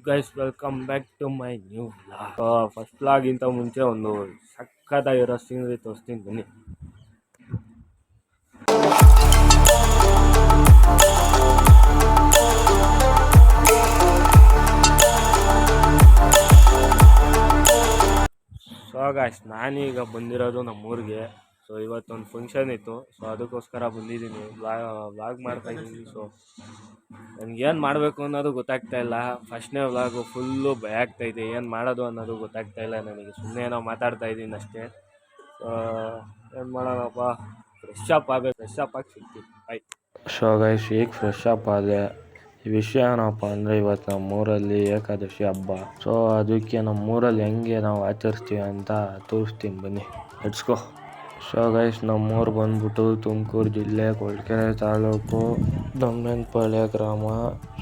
Guys welcome back to my new vlog. First ವ್ಲಾಗಿಂತ ಮುಂಚೆ ಒಂದು ಸಕ್ಕತ್ತಾಗಿರೋ ಸೀನರಿ ತೋರಿಸ್ತೀನಿ ಬನ್ನಿ. ಸೊ ಗಾಯ್ಸ್ ನಾನೀಗ ಬಂದಿರೋದು ನಮ್ಮೂರಿಗೆ. ಸೊ ಇವತ್ತೊಂದು ಫಂಕ್ಷನ್ ಇತ್ತು, ಸೊ ಅದಕ್ಕೋಸ್ಕರ ಬಂದಿದ್ದೀನಿ, ವ್ಲಾಗ್ ಮಾಡ್ತಾ ಇದ್ದೀನಿ. ಸೊ ನನಗೇನು ಮಾಡಬೇಕು ಅನ್ನೋದು ಗೊತ್ತಾಗ್ತಾ ಇಲ್ಲ. ಫಸ್ಟ್ನೇ ವ್ಲಾಗು ಫುಲ್ಲು ಭಯ ಆಗ್ತಾಯಿದೆ, ಏನು ಮಾಡೋದು ಅನ್ನೋದು ಗೊತ್ತಾಗ್ತಾ ಇಲ್ಲ ನನಗೆ. ಸುಮ್ಮನೆ ಏನೋ ಮಾತಾಡ್ತಾ ಇದ್ದೀನಿ ಅಷ್ಟೇ. ಏನು ಮಾಡೋಣಪ್ಪ, ಫ್ರೆಶ್ ಅಪ್ ಆಗಬೇಕು, ಫ್ರೆಶ್ ಅಪ್ ಆಗಿ ಸಿಗ್ತೀನಿ ಆಯ್ತು. ಸೊ ಗೈಸ್ ಈಗ ಫ್ರೆಶ್ ಅಪ್ ಆದೆ. ಈ ವಿಷಯ ಏನಪ್ಪ ಅಂದರೆ ಇವತ್ತು ನಮ್ಮೂರಲ್ಲಿ ಏಕಾದಶಿ ಹಬ್ಬ. ಸೊ ಅದಕ್ಕೆ ನಮ್ಮೂರಲ್ಲಿ ಹೆಂಗೆ ನಾವು ಆಚರಿಸ್ತೀವಿ ಅಂತ ತೋರಿಸ್ತೀನಿ ಬನ್ನಿ, ಲೆಟ್ಸ್ ಗೋ. ಸೊ ಗೈಸ್ ನಮ್ಮೂರು ಬಂದ್ಬಿಟ್ಟು ತುಮಕೂರು ಜಿಲ್ಲೆ ಕೊಳಕೆರೆ ತಾಲೂಕು ದೊಮ್ಮೆನಪಾಳ್ಯ ಗ್ರಾಮ.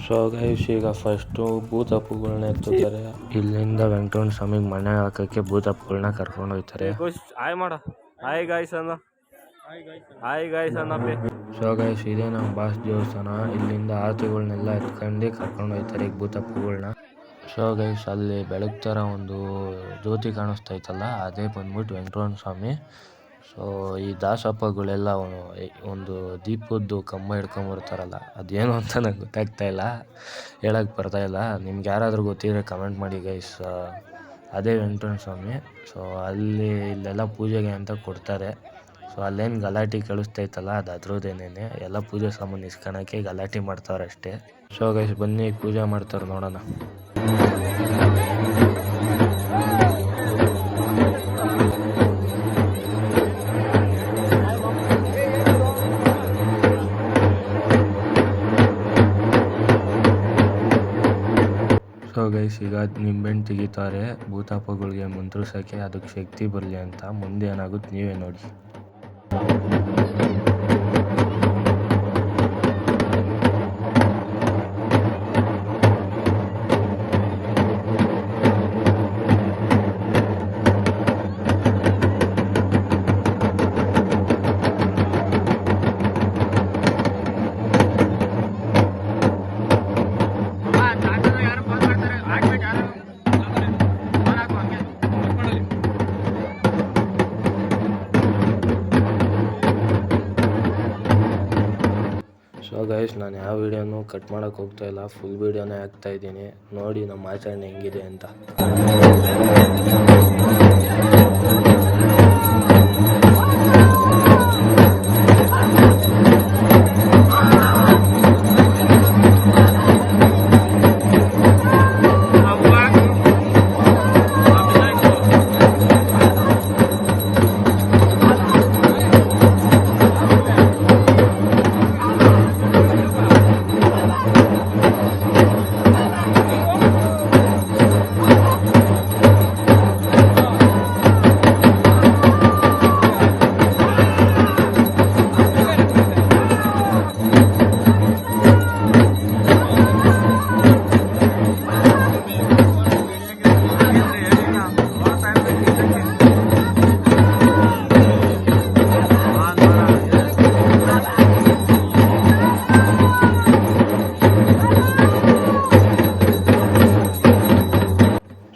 ಸೊ ಗೈಸ್ ಈಗ ಫಸ್ಟು ಭೂತಪ್ಪುಗಳನ್ನ ಎತ್ತುತ್ತಾರೆ. ಇಲ್ಲಿಂದ ವೆಂಕಟರಮಣ ಸ್ವಾಮಿಗೆ ಮನೆ ಹಾಕೋಕ್ಕೆ ಭೂತಪ್ಪುಗಳನ್ನ ಕರ್ಕೊಂಡು ಹೋಗ್ತಾರೆ. ಹಾಯ್ ಗಾಯ್ಸ್ ಅನ್ನಪ್ಪಿ. ಸೊ ಗೈಸ್ ಇದೇ ನಮ್ಮ ಬಾಸ್ ದೇವಸ್ಥಾನ. ಇಲ್ಲಿಂದ ಆಚೆಗಳನ್ನೆಲ್ಲ ಎತ್ಕೊಂಡು ಕರ್ಕೊಂಡು ಹೋಗ್ತಾರೆ ಈಗ ಭೂತಪ್ಪುಗಳನ್ನ. ಸೊ ಗೈಸ್ ಅಲ್ಲಿ ಬೆಳಗ್ಗೆ ಥರ ಒಂದು ಜ್ಯೋತಿ ಕಾಣಿಸ್ತೈತಲ್ಲ, ಅದೇ ಬಂದ್ಬಿಟ್ಟು ವೆಂಕಟರಮಣ ಸ್ವಾಮಿ. ಸೊ ಈ ದಾಸಪ್ಪಗಳೆಲ್ಲ ಒಂದು ದೀಪದ್ದು ಕಂಬ ಹಿಡ್ಕೊಂಬರ್ತಾರಲ್ಲ, ಅದೇನು ಅಂತ ನಂಗೆ ಗೊತ್ತಾಗ್ತಾ ಇಲ್ಲ, ಹೇಳಕ್ಕೆ ಬರ್ತಾಯಿಲ್ಲ. ನಿಮ್ಗೆ ಯಾರಾದರೂ ಗೊತ್ತಿದ್ರೆ ಕಮೆಂಟ್ ಮಾಡಿ ಗೈಸ್. ಅದೇ ವೆಂಕಟರಮಣ ಸ್ವಾಮಿ. ಸೊ ಇಲ್ಲೆಲ್ಲ ಪೂಜೆಗೆ ಅಂತ ಕೊಡ್ತಾರೆ. ಸೊ ಅಲ್ಲೇನು ಗಲಾಟೆ ಕೇಳಿಸ್ತೈತಲ್ಲ, ಅದು ಅದ್ರದ್ದೇನೆ ಎಲ್ಲ ಪೂಜೆ ಸಾಮಾನು ಇಸ್ಕೊಳಕ್ಕೆ ಗಲಾಟೆ ಮಾಡ್ತಾವ್ರೆ ಅಷ್ಟೇ. ಸೊ ಗೈಸ್ ಬನ್ನಿ ಪೂಜೆ ಮಾಡ್ತಾರೆ ನೋಡೋಣ. ಸೊ ಗೈಸ್ ಈಗ ನಿಂಬೆಹಣ್ಣು ತೆಗಿತಾರೆ ಭೂತಪ್ಪಗಳಿಗೆ ಮಂತ್ರಿಸೋಕ್ಕೆ, ಅದಕ್ಕೆ ಶಕ್ತಿ ಬರಲಿ ಅಂತ. ಮುಂದೆ ಏನಾಗುತ್ತೆ ನೀವೇ ನೋಡಿ. ಸೊ ಗೈಸ್ ನಾನು ಯಾವ ವೀಡಿಯೋನು ಕಟ್ ಮಾಡೋಕ್ಕೆ ಹೋಗ್ತಾಯಿಲ್ಲ, ಫುಲ್ ವೀಡಿಯೋನೇ ಹಾಕ್ತಾಯಿದ್ದೀನಿ. ನೋಡಿ ನಮ್ಮ ಆಚರಣೆ ಹೆಂಗಿದೆ ಅಂತ.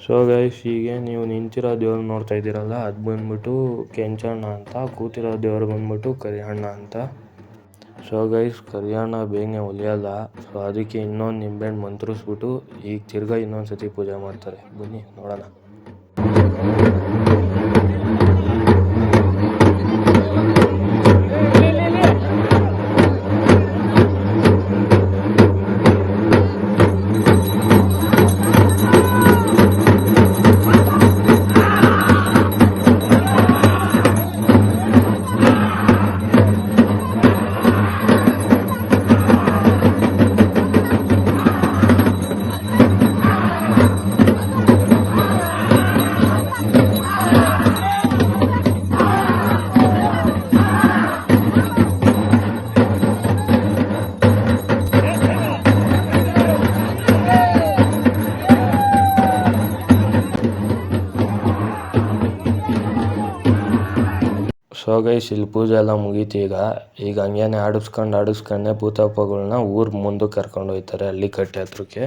ಸೊ ಗೈಸ್ ಹೀಗೆ ನೀವು ನಿಂತಿರೋ ದೇವ್ರು ನೋಡ್ತಾ ಇದ್ದೀರಲ್ಲ, ಅದು ಬಂದ್ಬಿಟ್ಟು ಕೆಂಚಣ್ಣ ಅಂತ. ಕೂತಿರೋ ದೇವ್ರು ಬಂದ್ಬಿಟ್ಟು ಕರಿಯಣ್ಣ ಅಂತ. ಸೊ ಗೈಸ್ ಕರಿಯಣ್ಣ ಬೇಗನೆ ಒಲಿಯಲ್ಲ, ಸೊ ಅದಕ್ಕೆ ಇನ್ನೊಂದು ನಿಂಬೆಹಣ್ಣು ಮಂತ್ರಿಸ್ಬಿಟ್ಟು ಈಗ ತಿರ್ಗಾ ಇನ್ನೊಂದು ಸತಿ ಪೂಜೆ ಮಾಡ್ತಾರೆ. ಬನ್ನಿ ನೋಡೋಣ. ಸೊ ಗೈಸ್ ಇಲ್ಲಿ ಪೂಜೆ ಎಲ್ಲ ಮುಗೀತು. ಈಗ ಹಂಗೇನೆ ಆಡಿಸ್ಕೊಂಡೆ ಭೂತಪ್ಪಗಳನ್ನ ಮುಂದಕ್ಕೆ ಕರ್ಕೊಂಡು ಹೋಗ್ತಾರೆ ಹಳ್ಳಿ ಕಟ್ಟೆ ಹತ್ರಕ್ಕೆ.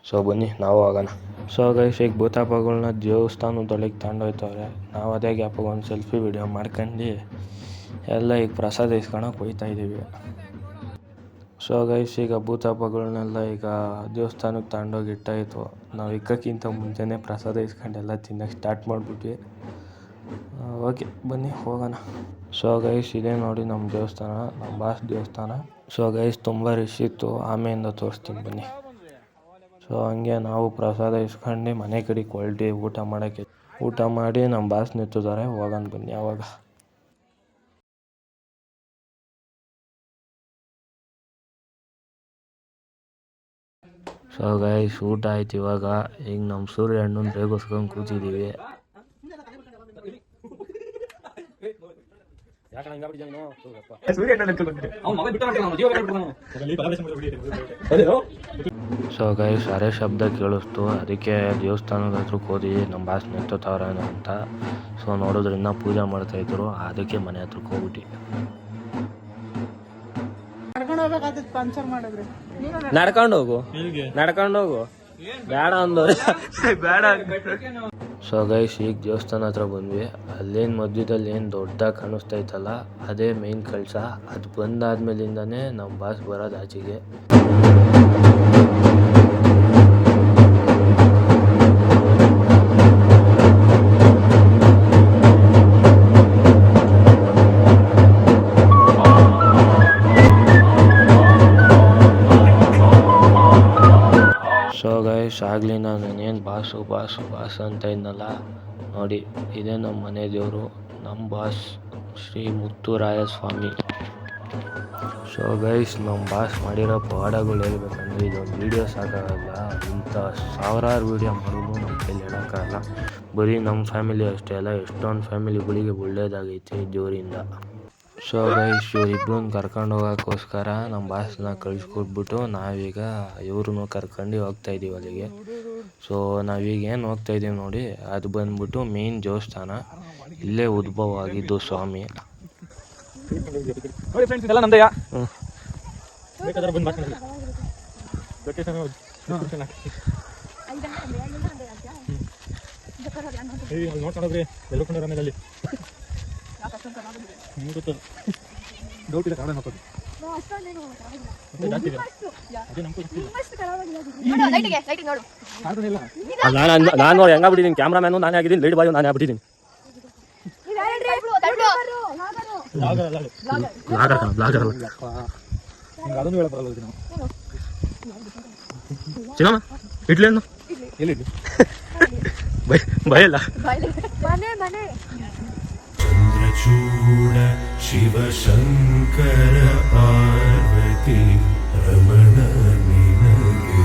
ಸೊ ಬನ್ನಿ ನಾವು ಹೋಗೋಣ. ಸೊ ಗೈಸ್ ಈಗ ಭೂತಪ್ಪಗಳನ್ನ ದೇವಸ್ಥಾನದೊಳಗೆ ತಗೊಂಡೋಗ್ತವ್ರೆ. ನಾವು ಅದೇ ಗ್ಯಾಪಾಗ ಒಂದು ಸೆಲ್ಫಿ ವಿಡಿಯೋ ಮಾಡ್ಕೊಂಡು ಎಲ್ಲ ಈಗ ಪ್ರಸಾದ ಇಸ್ಕೊಳಕ್ಕೆ ಹೋಗ್ತಾ ಇದ್ದೀವಿ. ಸೊ ಗೈಸ್ ಈಗ ಭೂತಪ್ಪಗಳನ್ನೆಲ್ಲ ಈಗ ದೇವಸ್ಥಾನಕ್ಕೆ ತಗೊಂಡೋಗಿ ಇಟ್ಟಾಯಿತು. ನಾವು ಇಕ್ಕಕ್ಕಿಂತ ಮುಂಚೆನೇ ಪ್ರಸಾದ ಇಸ್ಕೊಂಡು ಎಲ್ಲ ತಿನ್ನೋಕ್ಕೆ ಸ್ಟಾರ್ಟ್ ಮಾಡಿಬಿಟ್ವಿ. ಓಕೆ ಬನ್ನಿ ಹೋಗೋಣ. ಸೊ ಗೈಸ್ ಇದೇ ನೋಡಿ ನಮ್ಮ ದೇವಸ್ಥಾನ, ನಮ್ಮ ಬಾಸ್ ದೇವಸ್ಥಾನ. ಸೊ ಗೈಸ್ ತುಂಬ ರಶ್ ಇತ್ತು, ಆಮೆಯಿಂದ ತೋರಿಸ್ತೀನಿ ಬನ್ನಿ. ಸೊ ಹಂಗೆ ನಾವು ಪ್ರಸಾದ ಇಸ್ಕೊಂಡು ಮನೆ ಕಡೆಗೆ ಹೊರಟಿ ಊಟ ಮಾಡಿ ನಮ್ಮ ಬಾಸ್ ನಿಂತಿದ್ದಾರೆ. ಹೋಗೋಣ ಬನ್ನಿ ಆವಾಗ. ಸೊ ಗೈಸ್ ಊಟ ಆಯ್ತು. ಈಗ ನಮ್ಮ ಸೂರ್ಯ ಹಣ್ಣನ್ನು ಬೇಗೋಸ್ಕೊಂಡು ಕೂತಿದ್ದೀವಿ. ಸೊ ಗೈಸ್ ಅರೆ ಶಬ್ದ ಕೇಳಿಸ್ತು, ಅದಕ್ಕೆ ದೇವಸ್ಥಾನದ ಹತ್ರಕ್ಕೆ ಹೋದ್ವಿ. ನಮ್ಮ ಬಾಸ್ ನಿಂತವ್ರೇನೋ ಅಂತ. ಸೊ ನೋಡೋದ್ರಿಂದ ಪೂಜೆ ಮಾಡ್ತಾಯಿದ್ರು, ಅದಕ್ಕೆ ಮನೆ ಹತ್ರಕ್ಕೆ ಹೋಗ್ಬಿಟ್ಟು ನಡ್ಕೊಂಡು ಹೋಗು ಬೇಡ ಅಂದವ್ರೆ ಬೇಡ. ಸೊ ಗೈಸ್ ಈಗ ದೇವಸ್ಥಾನ ಹತ್ರ ಬಂದ್ವಿ. ಅಲ್ಲೇನು ಮಧ್ಯದಲ್ಲಿ ಏನು ದೊಡ್ಡದಾಗಿ ಕಾಣಿಸ್ತಾ ಇತ್ತಲ್ಲ, ಅದೇ ಮೇನ್ ಕಳಸ. ಅದು ಬಂದಾದ್ಮೇಲಿಂದಾನೇ ನಮ್ಮ ಬಾಸ್ ಬರೋದು ಆಚೆಗೆ. ಸೊ ಗೈಸ್ ಆಗಲಿ ನಾನೇನು ಬಾಸು ಅಂತ ಇದ್ನಲ್ಲ ನೋಡಿ, ಇದೇ ನಮ್ಮ ಮನೆ ದೇವರು, ನಮ್ಮ ಬಾಸ್ ಶ್ರೀ ಮುತ್ತುರಾಯ ಸ್ವಾಮಿ. ಸೊ ಗೈಸ್ ನಮ್ಮ ಬಾಸ್ ಮಾಡಿರೋ ಪಾಠಗಳು ಹೇಳ್ಬೇಕಂದ್ರೆ ಇದೊಂದು ವೀಡಿಯೋ ಸಾಕಾಗಲ್ಲ. ಇಂಥ ಸಾವಿರಾರು ವೀಡಿಯೋ ಮಾಡೋದು ನಮ್ಮ ಕೈಲಿ ಹೇಳೋಕ್ಕಾಗಲ್ಲ. ಬರೀ ನಮ್ಮ ಫ್ಯಾಮಿಲಿ ಅಷ್ಟೇ ಅಲ್ಲ, ಎಷ್ಟೊಂದು ಫ್ಯಾಮಿಲಿಗಳಿಗೆ ಒಳ್ಳೇದಾಗೈತೆ ದೇವರಿಂದ. ಸೊ ಗೈಸ್ ಇವರಿಬ್ಬರನ್ನ ಕರ್ಕೊಂಡು ಹೋಗೋಕ್ಕೋಸ್ಕರ ನಮ್ಮ ಬಾಸ್ನ ಕಳಿಸ್ಕೊಟ್ಬಿಟ್ಟು ನಾವೀಗ ಇವ್ರನ್ನೂ ಕರ್ಕೊಂಡು ಹೋಗ್ತಾಯಿದ್ದೀವಿ ಅಲ್ಲಿಗೆ. ಸೊ ನಾವೀಗ ಏನು ಹೋಗ್ತಾಯಿದ್ದೀವಿ ನೋಡಿ, ಅದು ಬಂದ್ಬಿಟ್ಟು ಮೇನ್ ದೇವಸ್ಥಾನ. ಇಲ್ಲೇ ಉದ್ಭವ ಆಗಿದ್ದು ಸ್ವಾಮಿ. ನಾನು ಹೆಂಗಾಗ್ಬಿಟ್ಟಿದ್ದೀನಿ, ಕ್ಯಾಮ್ರಾಮ್ಯಾನು ನಾನೇ ಆಗಿದ್ದೀನಿ, ಲೈಟ್ ಬಾಯು ನಾನೇ ಆಗ್ಬಿಟ್ಟಿದ್ದೀನಿ. ಚಿನ್ನಮ್ಮ ಇಡ್ಲೇನು ಭಯಲ್ಲ. ಚಂದ್ರಚೂಡ ಶಿವಶಂಕರ ಪಾರ್ವತಿ ರಮಣ ನಿನಗೆ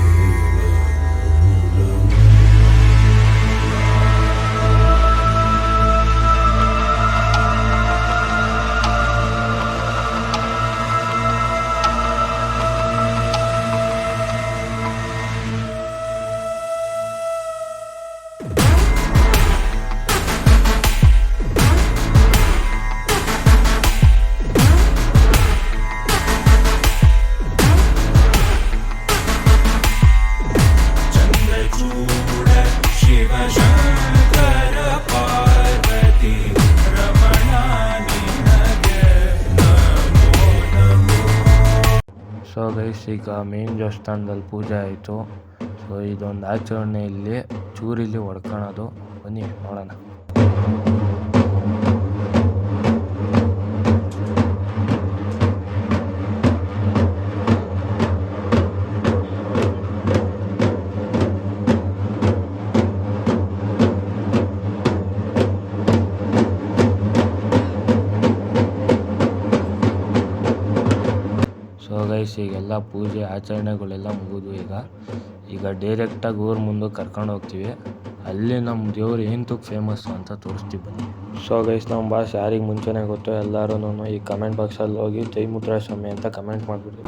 ಸೊ ಗೈಸ್ ಈಗ ಮೇನ್ ದೇವಸ್ಥಾನದಲ್ಲಿ ಪೂಜೆ ಆಯಿತು. ಸೊ ಇದೊಂದು ಆಚರಣೆ ಇಲ್ಲಿ ಚೂರಿಲ್ಲಿ ಹೊಡ್ಕೊಳೋದು. ಬನ್ನಿ ನೋಡೋಣ. ಸೊ ಗೈಸ್ ಈಗೆಲ್ಲ ಪೂಜೆ ಆಚರಣೆಗಳೆಲ್ಲ ಮುಗಿದು ಈಗ ಡೈರೆಕ್ಟಾಗಿ ಊರ ಮುಂದೆ ಕರ್ಕೊಂಡು ಹೋಗ್ತೀವಿ. ಅಲ್ಲಿ ನಮ್ಮ ದೇವ್ರು ಏನಕ್ಕೆ ಫೇಮಸ್ಸು ಅಂತ ತೋರಿಸ್ತೀವಿ ಬನ್ನಿ. ಸೊ ಗೈಸ್ ನಮ್ಮ ಬಾಸ್ ಯಾರಿಗೆ ಮುಂಚೆನೇ ಗೊತ್ತೋ ಎಲ್ಲರೂ ಈ ಕಮೆಂಟ್ ಬಾಕ್ಸಲ್ಲಿ ಹೋಗಿ ಜೈ ಮುತ್ತುರಾಯ ಸ್ವಾಮಿ ಅಂತ ಕಮೆಂಟ್ ಮಾಡಿಬಿಟ್ಟು.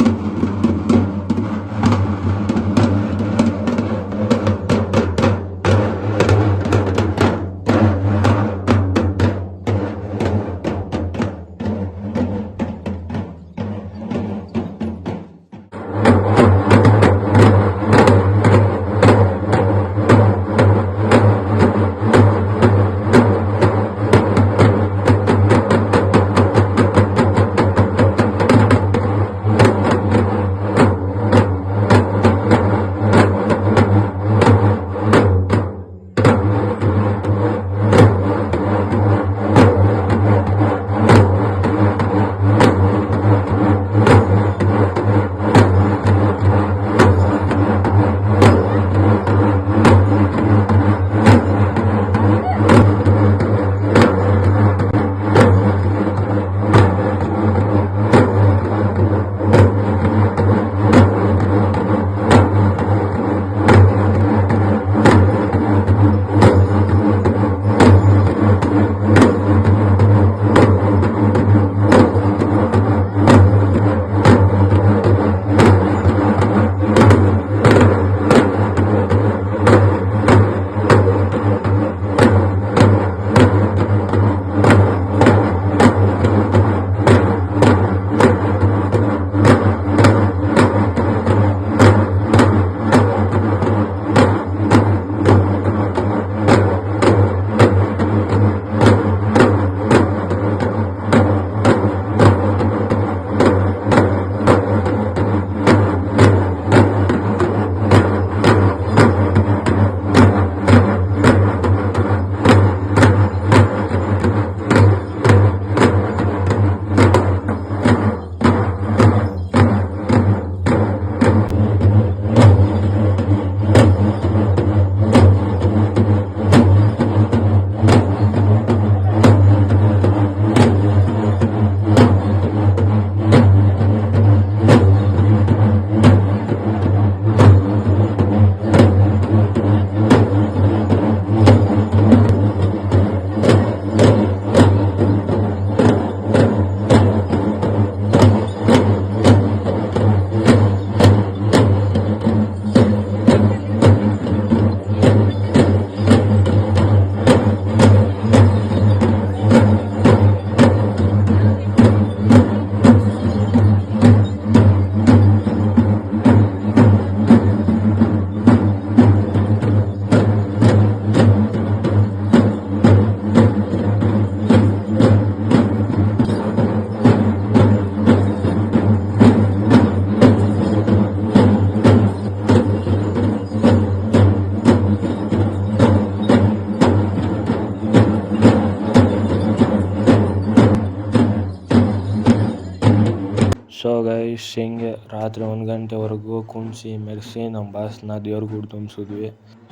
ರಾತ್ರಿ 1 ಗಂಟೆವರೆಗೂ ಕುಣಿಸಿ ಮೆರೆಸಿ ನಮ್ಮ ಬಾಸ್ನ ದೇವ್ರಿಗೆ ತುಂಬಿಸಿದ್ವಿ.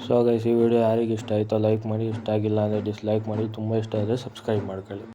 ಸೊ ಗೈಸ್, ಈ ವಿಡಿಯೋ ಯಾರಿಗೆ ಇಷ್ಟ ಆಯಿತೋ ಲೈಕ್ ಮಾಡಿ, ಇಷ್ಟ ಆಗಿಲ್ಲ ಅಂದರೆ ಡಿಸ್ಲೈಕ್ ಮಾಡಿ, ತುಂಬ ಇಷ್ಟ ಆದರೆ ಸಬ್ಸ್ಕ್ರೈಬ್ ಮಾಡ್ಕೊಳ್ಳಿ.